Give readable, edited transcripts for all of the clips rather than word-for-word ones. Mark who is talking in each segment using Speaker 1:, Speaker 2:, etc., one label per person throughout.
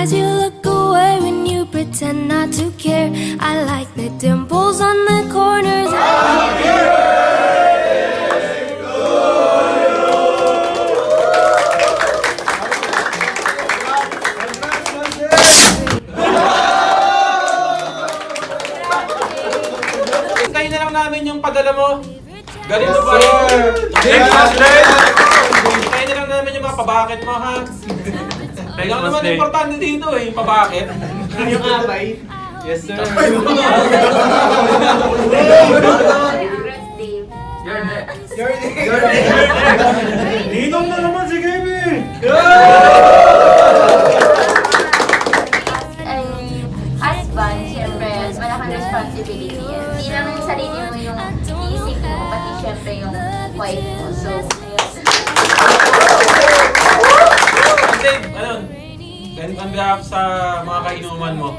Speaker 1: eyes, you look away when you pretend not to care. I like the dimples on the corners.
Speaker 2: Hintayin na lang namin yung padala mo. Ganito ba yun? Hintayin na lang namin yung mga pabakit mo, ha? Kaya naman importante dito eh, yung pabakit.
Speaker 3: Yung abay.
Speaker 2: Yes, sir.
Speaker 3: Ninong na naman si Kevin!
Speaker 4: Husband, siyempre, malaking responsibility yan. Hindi lang yung sarili mo yung isip mo, pati siyempre yung wife mo. So,
Speaker 2: Dave, ano? On behalf sa mga kainuman mo.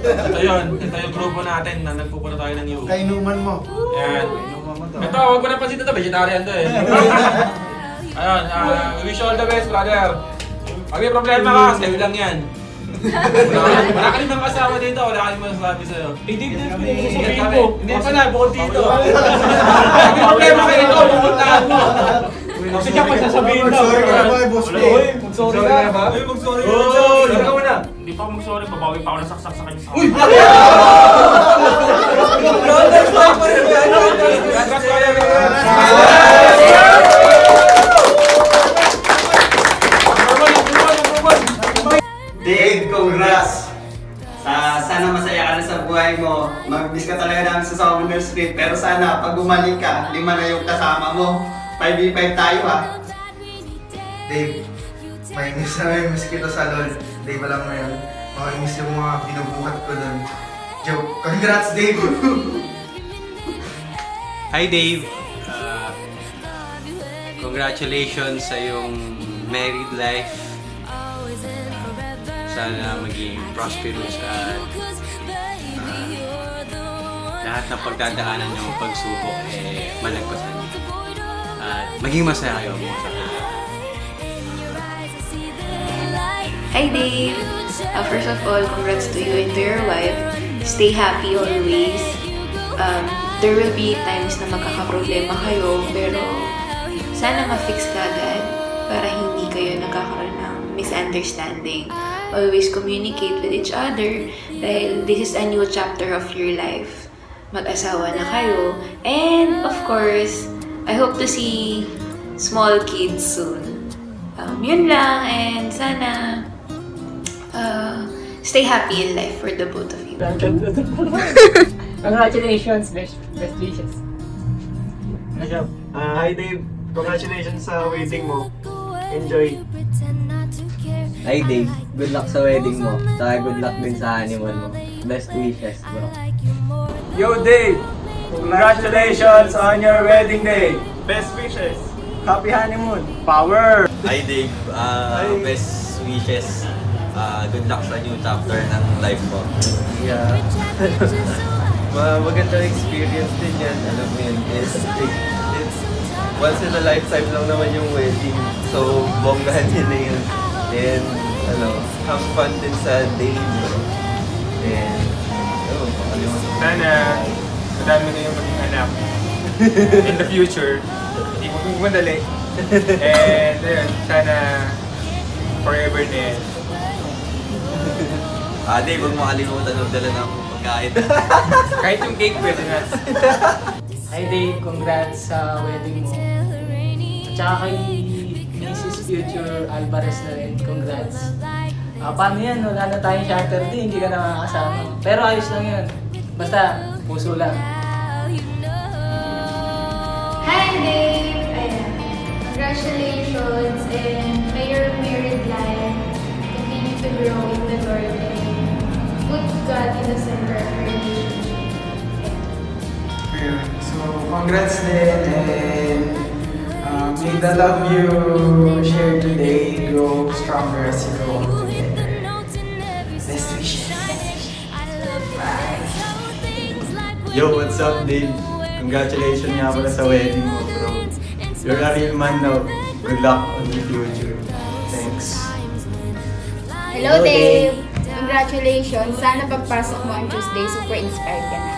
Speaker 2: Ito yun, ito yung grupo natin na nagpupunta tayo ng U.
Speaker 3: Kainuman mo.
Speaker 2: Ayan. Ito, huwag mo na pansin ito, vegetarian to eh. Ayun, we wish you all the best, brother. Pag may problema ka, sa'yo lang yan. Wala ka rin mga kasama dito, wala ka rin masasabi sa'yo. Hindi sasabihin mo. Hindi pala, bukod dito. Pag may problema ka ito, pupuntahan mo. Kasi siya pa sasabihin daw.
Speaker 3: Sorry ka ba, boss Dave?
Speaker 2: Sorry ka ba? Mag-sorry ka. Sorry ka muna. Hindi pa ako mag-sorry, babawi pa ako ng saksak sa kanya sa kanya.
Speaker 5: Dave, congrats! Sana masaya ka na sa buhay mo. Mag-miss ka talaga namin sa Summer Street. Pero sana, pag bumalik ka, 5 na yung kasama mo. 5v5 tayo ha.
Speaker 3: Dave, may miss kita sa LOL. Dave, alam mo yun. Makimiss yung mga binubuhat ko dun. Joke. Congrats, Dave!
Speaker 6: Hi Dave! Congratulations sa iyong married life. Sana maging prosperous at lahat ng pagdadaanan niyo pagsubok malagpasan niyo. At maging masaya kayo mga sa
Speaker 7: Hi Dave! First of all, congrats to you and to your wife. Stay happy always. There will be times na magkakaproblema kayo, pero sana ma-fix ka agad para hindi kayo nagkakaroon ng misunderstanding. Always communicate with each other dahil this is a new chapter of your life. Mag-asawa na kayo. And of course, I hope to see small kids soon. Yun lang, and sana stay happy in life for the both of you.
Speaker 8: Congratulations, best wishes.
Speaker 3: Hi Dave, congratulations sa wedding mo. Enjoy.
Speaker 9: Hi Dave, good luck sa wedding mo. Saka good luck din sa honeymoon mo. Best wishes, bro.
Speaker 3: Yo Dave, congratulations on your wedding day. Best wishes. Happy honeymoon. Power!
Speaker 6: Hi Dave, best wishes. Good luck sa new chapter ng life mo.
Speaker 9: Yeah. Magandang experience din yan. Alam mo yun, it's once in a lifetime lang naman yung wedding. So, bonggahan nila yun. And, have fun din sa day mo. And, pakalimutan.
Speaker 2: Sana, madami na yung maging anak in the future. Hindi mo madali. And ayun, sana forever na yan.
Speaker 6: Dave, huwag makalimutan magdala ng pagkain.
Speaker 2: Kahit yung cake pwede na.
Speaker 8: Hi Dave, congrats sa wedding mo. At saka kay Mrs. Future Alvarez na rin, congrats. Paano yan? Wala na tayong Saturday, hindi ka nakakasama. Pero ayos lang yun. Basta, puso lang.
Speaker 4: hi Dave! Ayan. Congratulations and may your married life continue to grow in the Lord and put God in the center of your relationship.
Speaker 3: So, congrats din and may the love you share today grow stronger as you go on together. Best wishes.
Speaker 5: Yo, what's up, Dave? Congratulations nga pala sa wedding mo, bro. You're a real man now. Good luck on the future. Thanks.
Speaker 10: Hello, Dave! Congratulations! Sana pagpasok mo on Tuesday, super inspired ka na.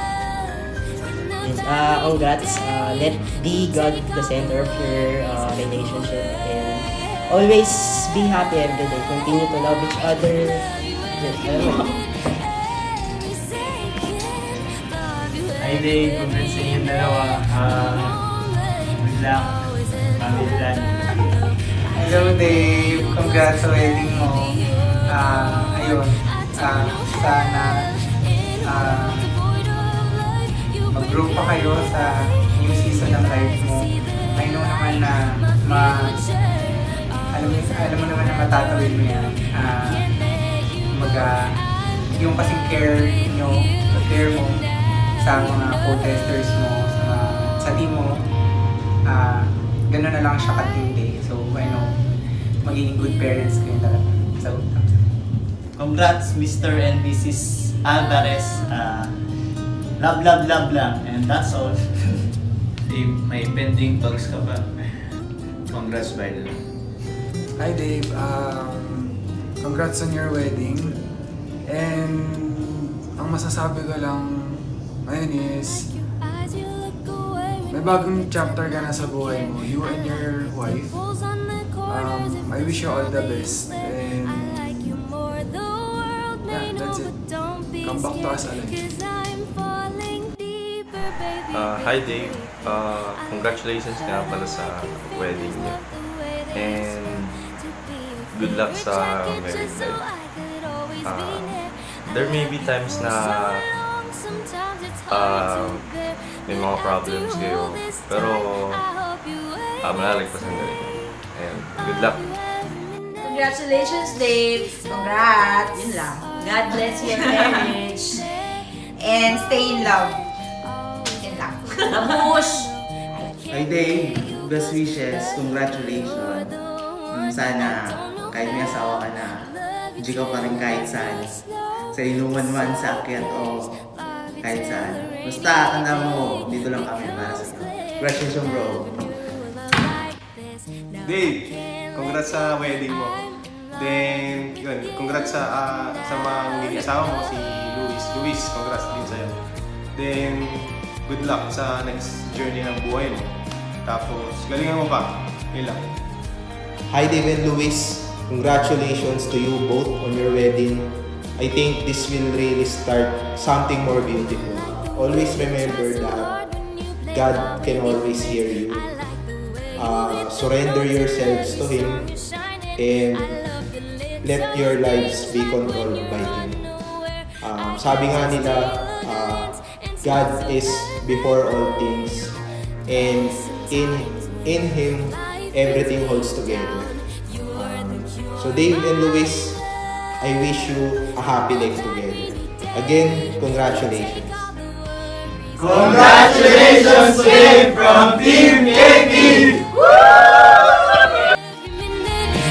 Speaker 11: Congrats. Let be God the center of your relationship and always be happy every day. Continue to love each other.
Speaker 8: Hi Dave, congrats sa inyong dalawa. Good luck. Family plan.
Speaker 3: Hello Dave, congrats sa wedding mo. Ayun, sana mag-grow pa kayo sa new season ng life mo. I know naman na alam mo naman na matatawid mo yan. Yung kasing care mo sa mga co-testers mo, sa team mo, gano'n na lang siya katindi. So, I know, magiging good parents kayo talaga. So,
Speaker 12: congrats Mr. and Mrs. Alvarez. Love, love, love lang. And that's all.
Speaker 6: Dave, may pending talks ka pa. Congrats by the way.
Speaker 3: hi Dave, congrats on your wedding. And ang masasabi ko lang ngayon is may bagong chapter ka na sa buhay mo, you and your wife. I wish you all the best. And yeah, that's it. Come back to us alive.
Speaker 9: Hi Dave, congratulations nga pala sa wedding niyo. And good luck sa married life. There may be times na may mga problems kayo, pero malalagpasan na rin. And good luck.
Speaker 13: Congratulations, Dave! Congrats! Yun lang. God bless your marriage. And stay in love. Yun lang. Nabush!
Speaker 14: Hi Dave, best wishes, congratulations. Sana kahit may asawa ka na, hindi ka pa rin kahit saan. Sa inuman man, sa akyat o kahit saan. Basta tanda mo, dito lang kami para sa iyo. Congratulations bro.
Speaker 15: Dave, congrats sa wedding mo. Then, yun, congrats sa mga magiging asawa mo, si Luis. Luis, congrats din sa'yo. Then, good luck sa next journey ng buhay mo. Tapos, galingan mo pa. Yun lang.
Speaker 16: Hi Dave and Luis, congratulations to you both on your wedding. I think this will really start something more beautiful. Always remember that God can always hear you. Surrender yourselves to Him and let your lives be controlled by Him. Sabi nga nila, God is before all things and in Him everything holds together. So Dave and Luis, I wish you a happy life together. Again, congratulations.
Speaker 5: Congratulations, Dave, from Team KP!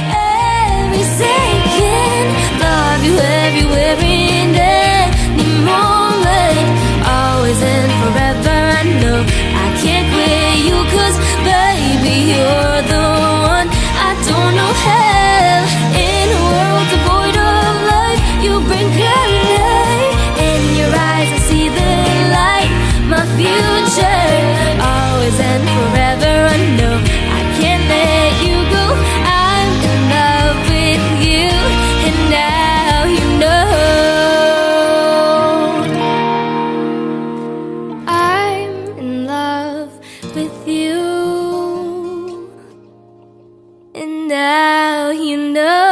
Speaker 1: Every second, love you everywhere in any moment, always and forever. I know I can't quit you, 'cause baby, you're the one. I don't know hell in a world devoid of life. You bring clarity in your eyes. I see the light, my future, always and forever. I know I can't let you go. I'm in love with you, and now you know. I'm in love with you, and now you know.